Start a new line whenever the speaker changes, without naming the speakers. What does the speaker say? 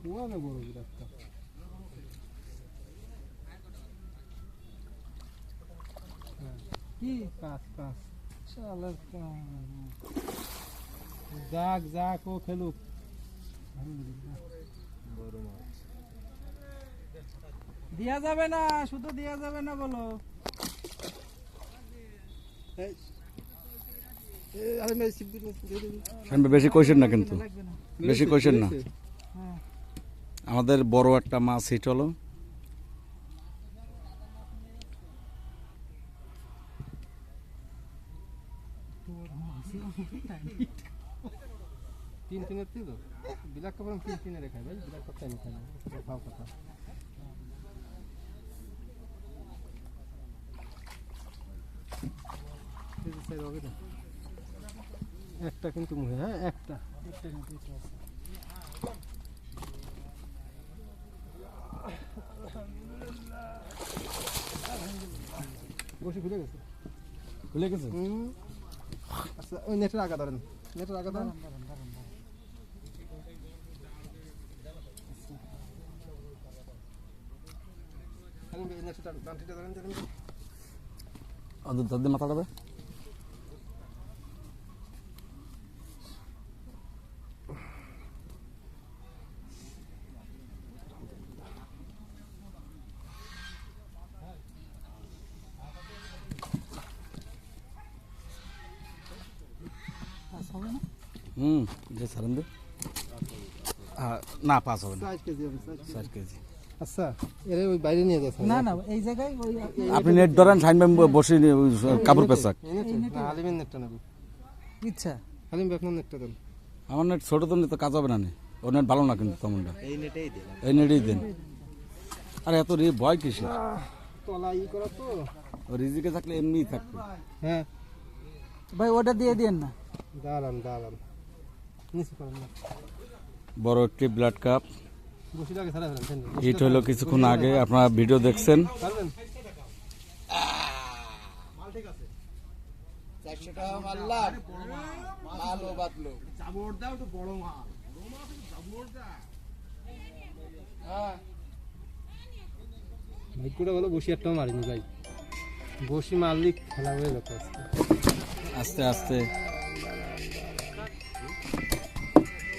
কোয়ালে বড় বিরাটটা কি কাজ কাজ শালার যাক যাক ও খেলুক বড় মাছ দিয়া যাবে না শুধু দিয়া যাবে না বলো
বেশি কইছেন না কিন্তু বেশি কইছেন না আমাদের বড় একটা মাছ হিট হলো
তিন তিনের তো বিলাক কাপড় তিন তিনে রেখা ভাই বিলাক কথা নিতে না ভাব কথা একটা কিন্তু মুহে হ্যাঁ একটা বসে খুলে গেছে আচ্ছা ওই নেটের আগা ধরেন নেটের আগা ধরেন
মাথাটা যে সারেন দে না পাস হবে না 4 কেজি
আচ্ছা এরে ওই বাইরে নিয়ে যাচ্ছে
না না এই জায়গায় ওই
আপনি নেট ধরেন সাইন বসে কাপড় পেছাক
হালিমের নেটটা নেব
ইচ্ছা
হালিম আপনার নেটটা দেন
আমার নেট ছোট তো তো কাজ হবে না ও নেট ভালো না কিন্তু তেমনটা এই নেটেই দেন আরে এত ভয় কিসে
তলা ই করা তো
রিজিকে থাকলে এমনিই থাকবে
হ্যাঁ
ভাই ওটা দিয়ে দেন না
দাঁড়ান নিচে করেন না
বড় একটি ব্লাড কাপ
বসে লাগে সারা ফেলেন
হিট হলো কিছুক্ষণ আগে আপনারা ভিডিও দেখছেন
পারবেন
মাল ঠিক আছে 400 টাকা মারলাম মালও বাদলো জাবর দাও তো বড় মাছ জাবর দা হ্যাঁ
ভাইকুড়া বলো বসি একটাও মারিনি ভাই বসি মারলি খেলা হয়ে যেত
আস্তে আস্তে